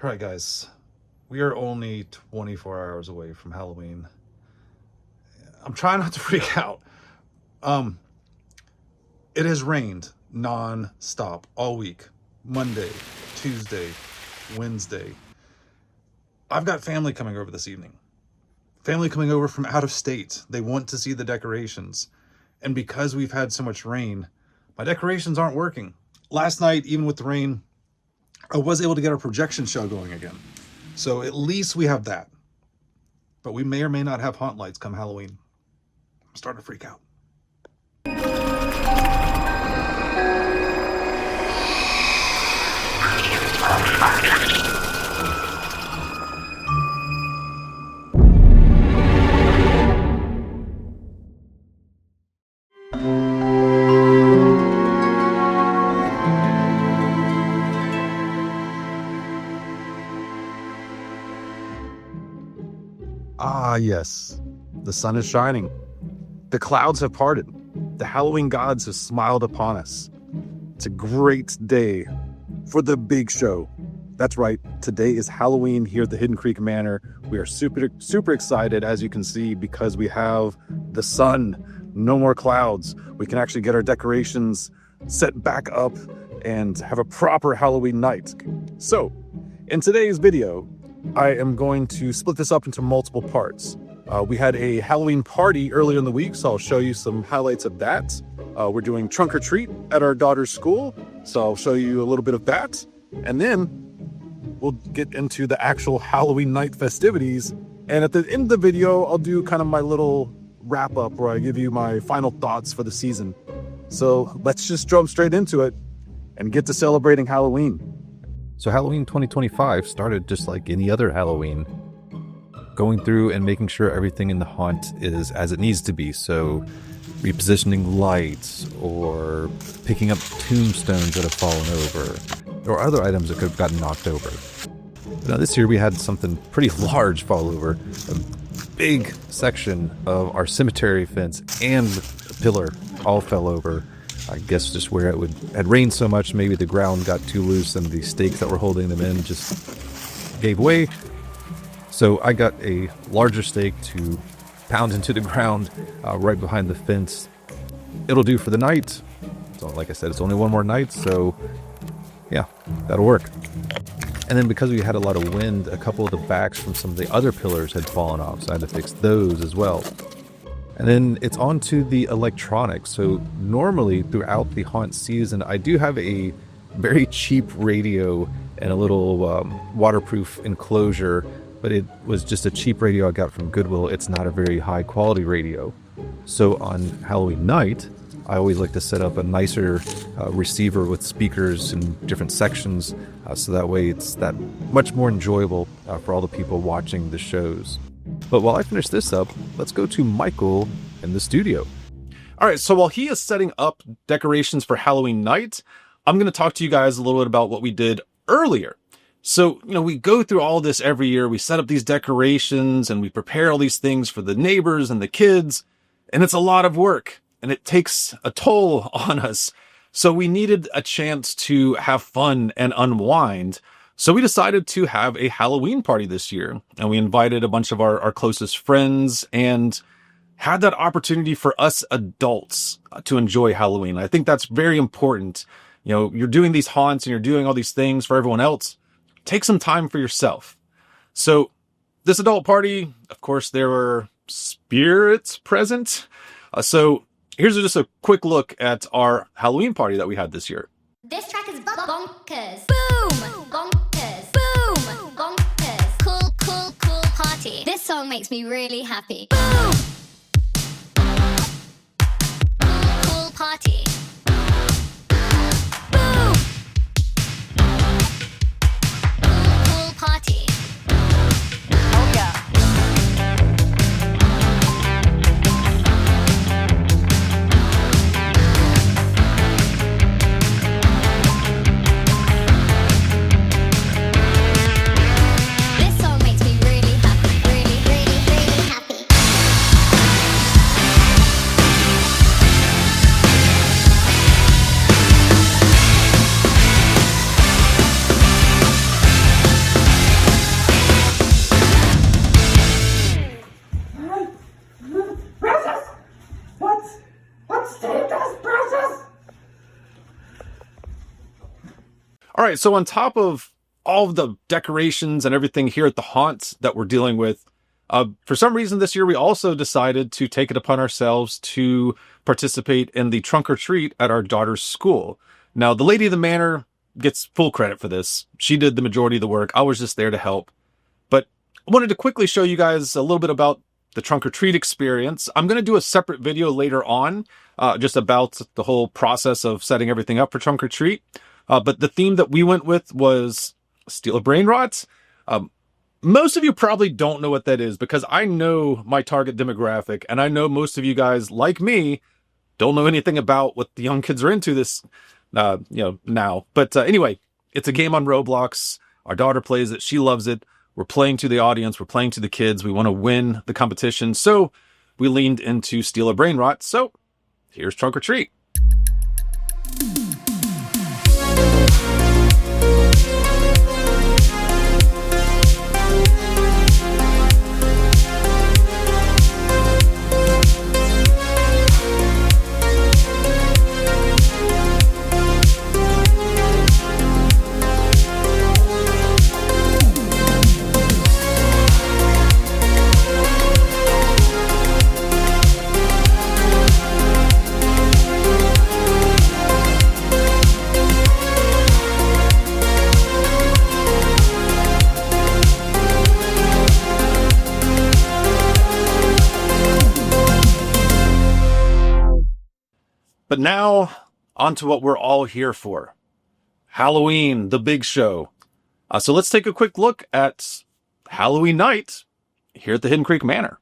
All right, guys, we are only 24 hours away from Halloween. I'm trying not to freak out. It has rained non-stop all week. Monday, Tuesday, Wednesday. I've got family coming over this evening. Family coming over from out of state. They want to see the decorations. And because we've had so much rain, my decorations aren't working. Last night, even with the rain, I was able to get our projection show going again. So at least we have that. But we may or may not have haunt lights come Halloween. I'm starting to freak out. Ah, yes. The sun is shining. The clouds have parted. The Halloween gods have smiled upon us. It's a great day for the big show. That's right. Today is Halloween here at the Hidden Creek Manor. We are super excited, as you can see, because we have the sun, no more clouds. We can actually get our decorations set back up and have a proper Halloween night. So, in today's video, I am going to split this up into multiple parts. We had a Halloween party earlier in the week, so I'll show you some highlights of that. We're doing trunk or treat at our daughter's school, so I'll show you a little bit of that. And then we'll get into the actual Halloween night festivities. And at the end of the video, I'll do kind of my little wrap up where I give you my final thoughts for the season. So let's just jump straight into it and get to celebrating Halloween. So Halloween 2025 started just like any other Halloween, going through and making sure everything in the haunt is as it needs to be. So repositioning lights or picking up tombstones that have fallen over or other items that could have gotten knocked over. Now this year we had something pretty large fall over. A big section of our cemetery fence and a pillar all fell over. I guess just where had rained so much, maybe the ground got too loose and the stakes that were holding them in just gave way. So I got a larger stake to pound into the ground right behind the fence. It'll do for the night. So like I said, it's only one more night, so yeah, that'll work. And then because we had a lot of wind, a couple of the backs from some of the other pillars had fallen off, so I had to fix those as well. And then it's on to the electronics. So normally throughout the haunt season, I do have a very cheap radio and a little waterproof enclosure, but it was just a cheap radio I got from Goodwill. It's not a very high quality radio. So on Halloween night, I always like to set up a nicer receiver with speakers in different sections, so that way it's that much more enjoyable for all the people watching the shows. But while I finish this up, let's go to Michael in the studio. All right, so while he is setting up decorations for Halloween night, I'm going to talk to you guys a little bit about what we did earlier. So, we go through all this every year. We set up these decorations and we prepare all these things for the neighbors and the kids. And it's a lot of work and it takes a toll on us. So we needed a chance to have fun and unwind. So we decided to have a Halloween party this year, and we invited a bunch of our closest friends and had that opportunity for us adults to enjoy Halloween. I think that's very important. You're doing these haunts and you're doing all these things for everyone else. Take some time for yourself. So this adult party, of course, there were spirits present. So here's just a quick look at our Halloween party that we had this year. This track is bonkers. Boom! Bonkers. Boom! Bonkers. Cool, cool, cool party. This song makes me really happy. Boom! Cool, cool party. Boom! Cool, cool party. Oh yeah. right, so on top of all of the decorations and everything here at the haunt that we're dealing with, for some reason this year we also decided to take it upon ourselves to participate in the trunk or treat at our daughter's school. Now, the lady of the manor gets full credit for this. She did the majority of the work. I was just there to help. But I wanted to quickly show you guys a little bit about the trunk or treat experience. I'm going to do a separate video later on, just about the whole process of setting everything up for trunk or treat. But the theme that we went with was Steal a Brain Rot. Most of you probably don't know what that is because I know my target demographic, and I know most of you guys, like me, don't know anything about what the young kids are into this, now. But anyway, it's a game on Roblox. Our daughter plays it. She loves it. We're playing to the audience. We're playing to the kids. We want to win the competition. So we leaned into Steal a Brain Rot. So here's Trunk or Treat. But now, on to what we're all here for. Halloween, the big show. So let's take a quick look at Halloween night here at the Hidden Creek Manor.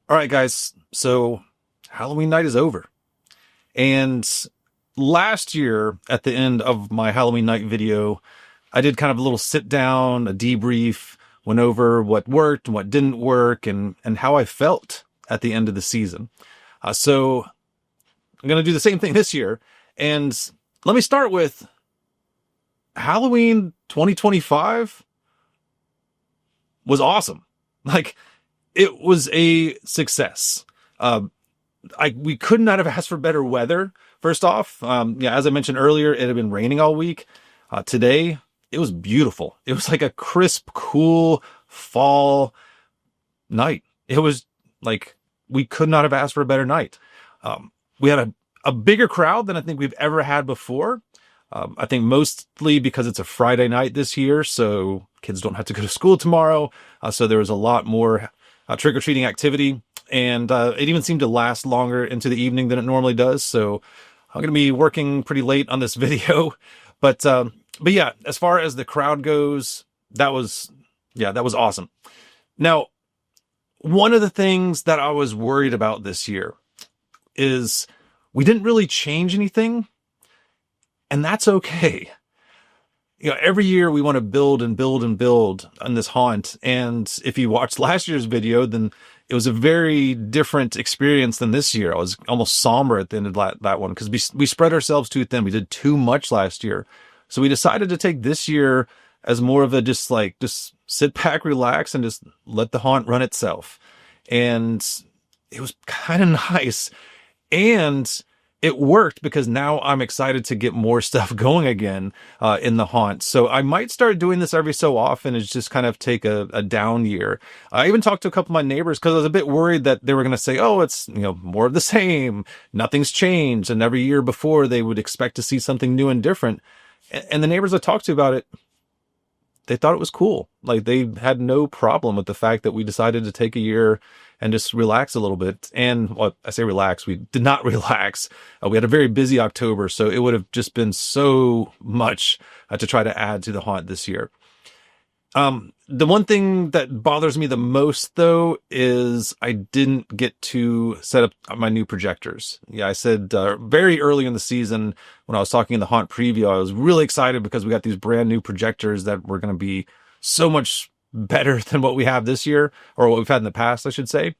All right, guys, so Halloween night is over. And last year, at the end of my Halloween night video, I did kind of a little sit down, a debrief, went over what worked and what didn't work, and how I felt at the end of the season. So I'm going to do the same thing this year. And let me start with Halloween 2025 was awesome. Like, it was a success. We could not have asked for better weather. First off, as I mentioned earlier, it had been raining all week. Today, it was beautiful. It was like a crisp, cool fall night. It was like, we could not have asked for a better night. We had a bigger crowd than I think we've ever had before. I think mostly because it's a Friday night this year, so kids don't have to go to school tomorrow. So there was a lot more trick-or-treating activity, and it even seemed to last longer into the evening than it normally does. So I'm going to be working pretty late on this video, but yeah, as far as the crowd goes, that was awesome. Now, one of the things that I was worried about this year is we didn't really change anything, and that's okay. You know, every year we want to build and build and build on this haunt. And if you watched last year's video, then it was a very different experience than this year. I was almost somber at the end of that one because we spread ourselves too thin. We did too much last year. So we decided to take this year as more of a just sit back, relax, and just let the haunt run itself. And it was kind of nice. And it worked because now I'm excited to get more stuff going again in the haunt. So I might start doing this every so often. It's just kind of take a down year. I even talked to a couple of my neighbors because I was a bit worried that they were going to say, oh, it's, more of the same. Nothing's changed. And every year before they would expect to see something new and different. And the neighbors I talked to about it, they thought it was cool. Like they had no problem with the fact that we decided to take a year and just relax a little bit. And well, I say relax, we did not relax. We had a very busy October, so it would have just been so much to try to add to the haunt this year. The one thing that bothers me the most, though, is I didn't get to set up my new projectors. Yeah, I said very early in the season when I was talking in the haunt preview, I was really excited because we got these brand new projectors that were going to be so much better than what we have this year, or what we've had in the past, I should say.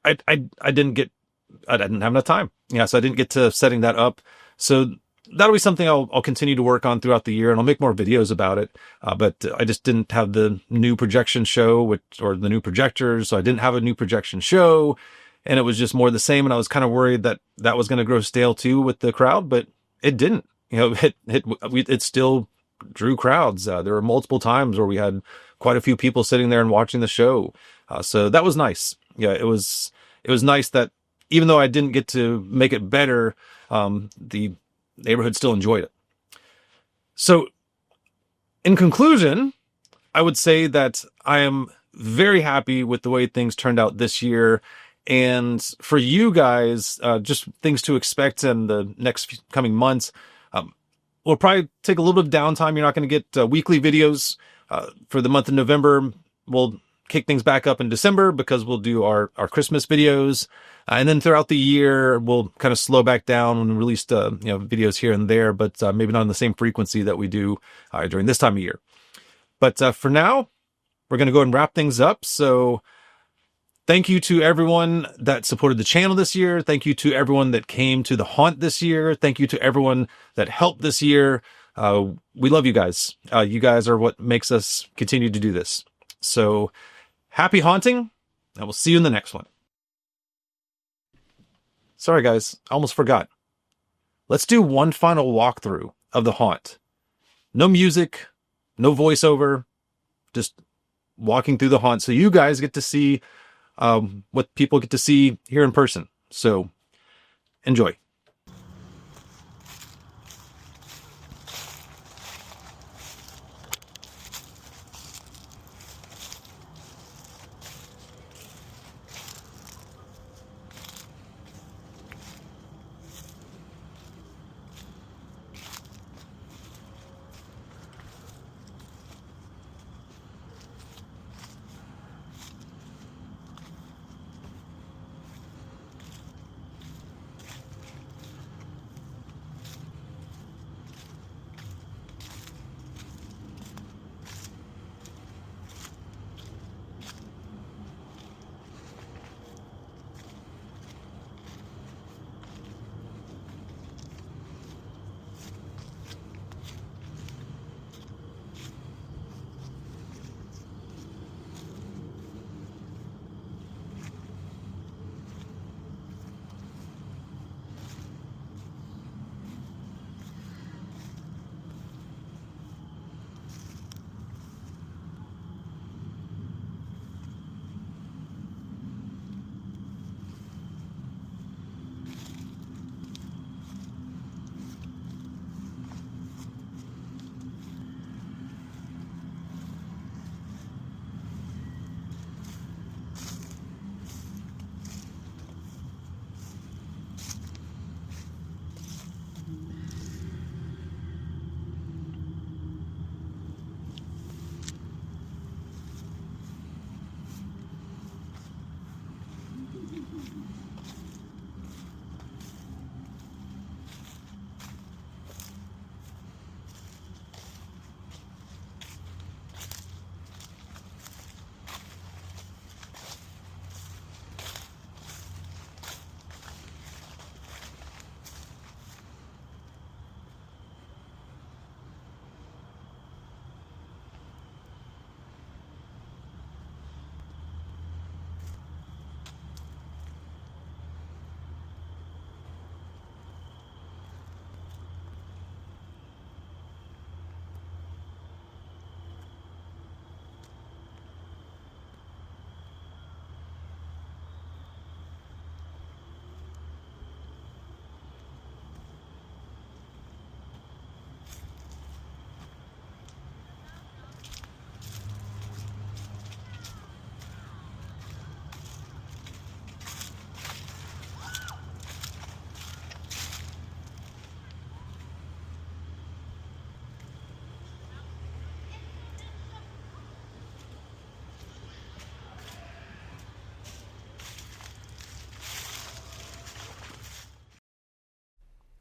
I didn't have enough time. Yeah, so I didn't get to setting that up. So that'll be something I'll continue to work on throughout the year, and I'll make more videos about it. But I just didn't have the new projection show or the new projectors. So I didn't have a new projection show, and it was just more the same. And I was kind of worried that was going to grow stale too with the crowd, but it didn't. It still drew crowds. There were multiple times where we had quite a few people sitting there and watching the show. So that was nice. Yeah, it was nice that even though I didn't get to make it better, the neighborhood still enjoyed it. So in conclusion, I would say that I am very happy with the way things turned out this year. And for you guys, just things to expect in the next coming months. We'll probably take a little bit of downtime. You're not going to get weekly videos for the month of November. We'll kick things back up in December because we'll do our Christmas videos. And then throughout the year, we'll kind of slow back down and release videos here and there, but maybe not on the same frequency that we do during this time of year. But for now, we're going to go and wrap things up. So thank you to everyone that supported the channel this year. Thank you to everyone that came to the haunt this year. Thank you to everyone that helped this year. We love you guys. You guys are what makes us continue to do this. So happy haunting, and we'll see you in the next one. Sorry, guys, I almost forgot. Let's do one final walkthrough of the haunt. No music, no voiceover, just walking through the haunt so you guys get to see what people get to see here in person. So enjoy.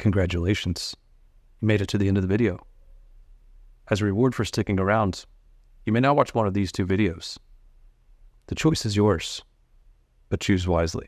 Congratulations. You made it to the end of the video. As a reward for sticking around, you may now watch one of these two videos. The choice is yours, but choose wisely.